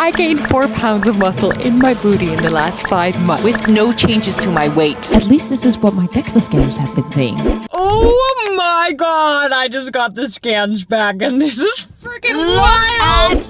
I gained 4 pounds of muscle in my booty in the last 5 months with no changes to my weight. At least this is what my DEXA scanners have been saying. Oh my god, I just got the scans back and this is freaking wild!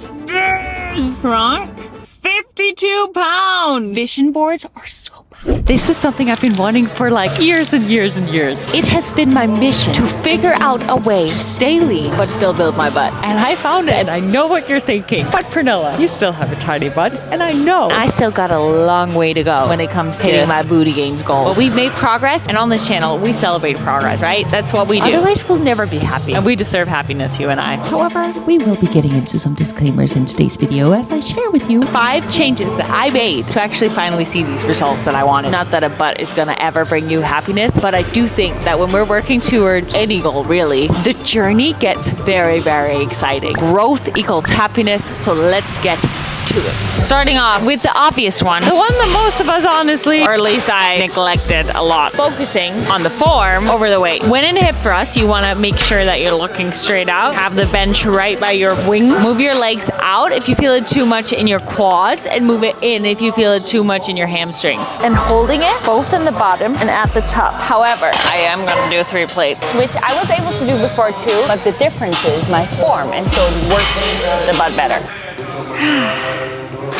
Shrunk 52 pounds. Vision boards are so bad. This is something I've been wanting for like years and years and years. It has been my mission to figure out a way to stay lean but still build my butt. And I found it, and I know what you're thinking. But Pernilla, you still have a tiny butt, and I know. I still got a long way to go when it comes to hitting my booty gains goals. But we've made progress, and on this channel, we celebrate progress, right? That's what we do. Otherwise, we'll never be happy. And we deserve happiness, you and I. However, we will be getting into some disclaimers in today's video as I share with you 5 changes that I made to actually finally see these results that I wanted. Not that a butt is gonna ever bring you happiness, but I do think that when we're working towards any goal, really, the journey gets very, very exciting. Growth equals happiness, so let's get to it. Starting off with the obvious one, the one that most of us honestly, or at least I, neglected a lot. Focusing on the form over the weight. When in hip thrust, you want to make sure that you're looking straight out. Have the bench right by your wing. Move your legs out if you feel it too much in your quads, and move it in if you feel it too much in your hamstrings. And holding it both in the bottom and at the top. However, I am gonna do 3 plates, which I was able to do before too, but the difference is my form, and so it works the butt better.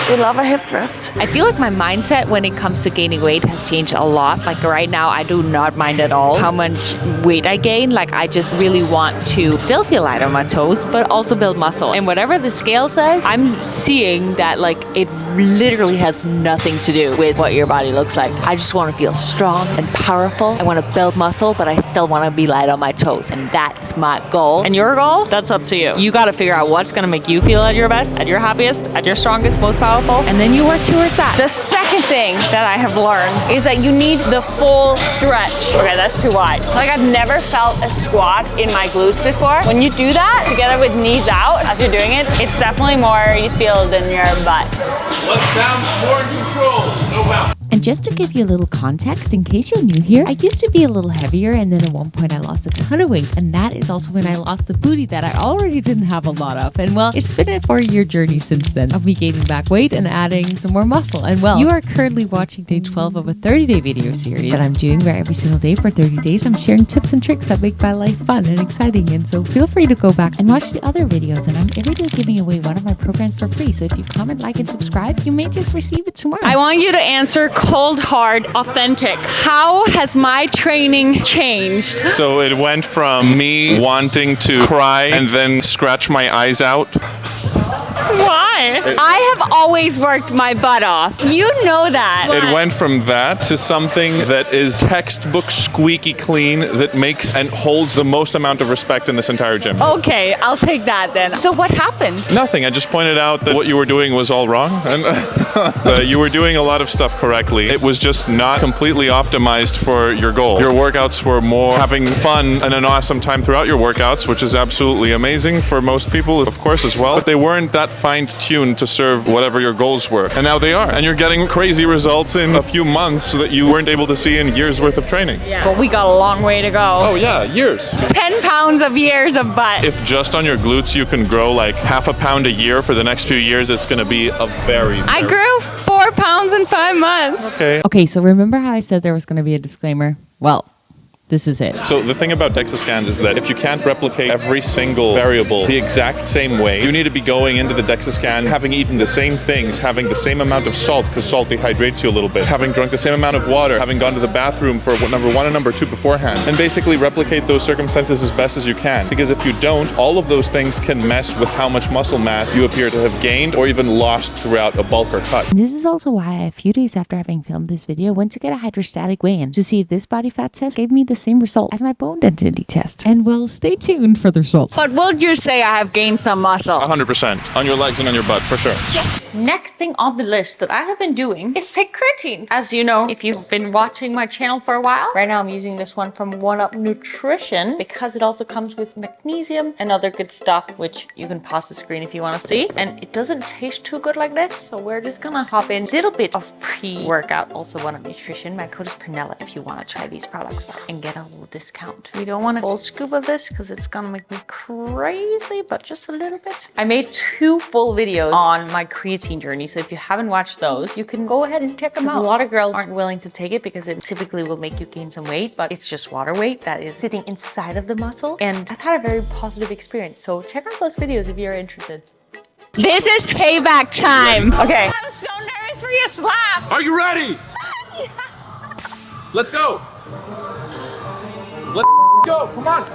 We love a hip thrust. I feel like my mindset when it comes to gaining weight has changed a lot. Like right now, I do not mind at all how much weight I gain. Like I just really want to still feel light on my toes, but also build muscle. And whatever the scale says, I'm seeing that like it literally has nothing to do with what your body looks like. I just want to feel strong and powerful. I want to build muscle, but I still want to be light on my toes. And that's my goal. And your goal? That's up to you. You got to figure out what's going to make you feel at your best, at your happiest, at your strongest, most powerful, and then you work towards that. The second thing that I have learned is that you need the full stretch. Okay, that's too wide. Like I've never felt a squat in my glutes before. When you do that together with knees out as you're doing it, it's definitely more you feel than your butt. Let's down, more in control. No bounce. And just to give you a little context, in case you're new here, I used to be a little heavier, and then at one point I lost a ton of weight, and that is also when I lost the booty that I already didn't have a lot of. And well, it's been a 4-year journey since then of me gaining back weight and adding some more muscle. And well, you are currently watching day 12 of a 30-day video series that I'm doing where every single day for 30 days I'm sharing tips and tricks that make my life fun and exciting. And so feel free to go back and watch the other videos, and I'm every day giving away one of my programs for free. So if you comment, like, and subscribe, you may just receive it tomorrow. I want you to answer cold, hard, authentic. How has my training changed? So it went from me wanting to cry and then scratch my eyes out. Why? I have always worked my butt off. You know that. It went from that to something that is textbook squeaky clean that makes and holds the most amount of respect in this entire gym. Okay, I'll take that then. So what happened? Nothing. I just pointed out that what you were doing was all wrong. And you were doing a lot of stuff correctly. It was just not completely optimized for your goal. Your workouts were more having fun and an awesome time throughout your workouts, which is absolutely amazing for most people, of course, as well. But they weren't that fine-tuned to serve whatever your goals were. And now they are. And you're getting crazy results in a few months that you weren't able to see in years worth of training. Yeah. But we got a long way to go. Oh yeah, years. 10 pounds of years of butt. If just on your glutes you can grow like half a pound a year for the next few years, it's going to be a very I grew 4 pounds in 5 months. Okay, so remember how I said there was going to be a disclaimer? Well, this is it. So the thing about DEXA scans is that if you can't replicate every single variable the exact same way, you need to be going into the DEXA scan having eaten the same things, having the same amount of salt because salt dehydrates you a little bit, having drunk the same amount of water, having gone to the bathroom for number 1 and number 2 beforehand, and basically replicate those circumstances as best as you can. Because if you don't, all of those things can mess with how much muscle mass you appear to have gained or even lost throughout a bulk or cut. And this is also why I, a few days after having filmed this video, went to get a hydrostatic weigh-in to see if this body fat test gave me the same result as my bone density test. And well, stay tuned for the results. But would you say I have gained some muscle? 100%. On your legs and on your butt, for sure. Yes. Next thing on the list that I have been doing is take creatine. As you know, if you've been watching my channel for a while, right now I'm using this one from 1UP Nutrition because it also comes with magnesium and other good stuff, which you can pause the screen if you want to see. And it doesn't taste too good like this, so we're just gonna hop in a little bit of pre-workout. Also 1UP Nutrition. My code is Pernilla if you want to try these products and get a little discount. We don't want a full scoop of this because it's gonna make me crazy, but just a little bit. I made 2 full videos on my creatine journey, so if you haven't watched those, you can go ahead and check them out. A lot of girls aren't willing to take it because it typically will make you gain some weight, but it's just water weight that is sitting inside of the muscle, and I've had a very positive experience, so check out those videos if you're interested. This is payback time. Okay. I'm so nervous for your slap. Are you ready? Let's go. Let's go. Come on.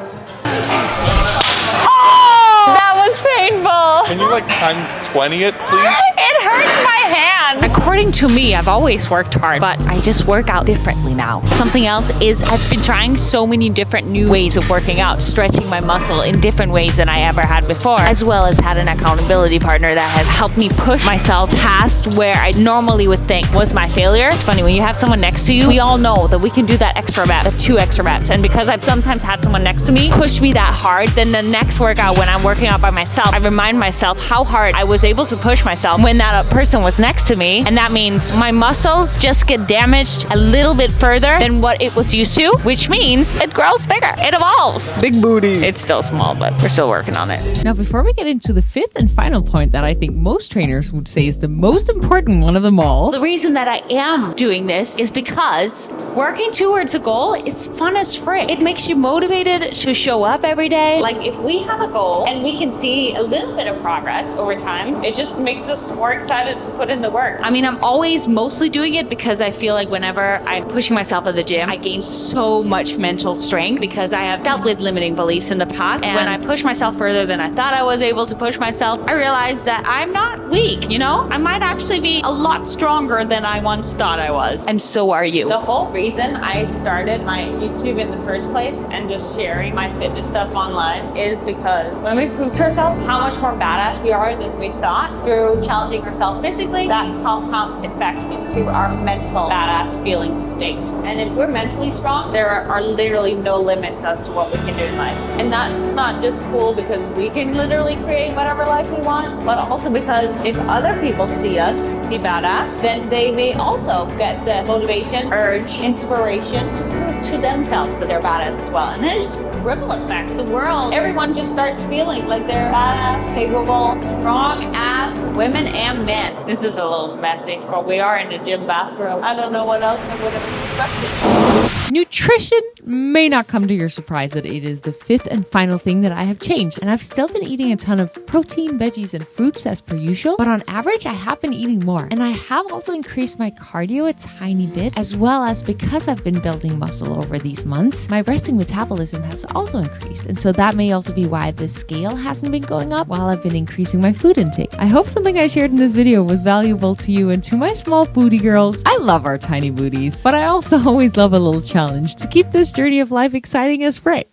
Oh, that was painful. Can you like times 20 it, please? It hurts my hand. According to me, I've always worked hard, but I just work out differently now. Something else is I've been trying so many different new ways of working out, stretching my muscle in different ways than I ever had before, as well as had an accountability partner that has helped me push myself past where I normally would think was my failure. It's funny, when you have someone next to you, we all know that we can do that extra rep, the 2 extra reps. And because I've sometimes had someone next to me push me that hard, then the next workout when I'm working out by myself, I remind myself how hard I was able to push myself when that person was next to me. And that means my muscles just get damaged a little bit further than what it was used to, which means it grows bigger. It evolves. Big booty. It's still small, but we're still working on it. Now, before we get into the 5th and final point that I think most trainers would say is the most important one of them all. The reason that I am doing this is because working towards a goal is fun as frick. It makes you motivated to show up every day. Like if we have a goal and we can see a little bit of progress over time, it just makes us more excited to put in the work. I mean, I'm always mostly doing it because I feel like whenever I'm pushing myself at the gym, I gain so much mental strength because I have dealt with limiting beliefs in the past. And when I push myself further than I thought I was able to push myself, I realized that I'm not weak, you know? I might actually be a lot stronger than I once thought I was. And so are you. The whole reason I started my YouTube in the first place and just sharing my fitness stuff online is because when we prove to ourselves how much more badass we are than we thought through challenging ourselves physically, that compound effects into our mental badass feeling state. And if we're mentally strong, there are literally no limits as to what we can do in life. And that's not just cool because we can literally create whatever life we want, but also because if other people see us be badass, then they may also get the motivation, urge, inspiration to prove to themselves that they're badass as well. And then it just ripple effects the world. Everyone just starts feeling like they're badass, capable, strong-ass women and men. This is a little messy, but we are in a gym bathroom. I don't know what else I would have expected. Nutrition may not come to your surprise that it is the 5th and final thing that I have changed, and I've still been eating a ton of protein, veggies, and fruits as per usual, but on average I have been eating more. And I have also increased my cardio a tiny bit, as well as because I've been building muscle over these months, my resting metabolism has also increased, and so that may also be why the scale hasn't been going up while I've been increasing my food intake. I hope something I shared in this video was valuable to you and to my small booty girls. I love our tiny booties, but I also always love a little challenge to keep this journey of life exciting as frick.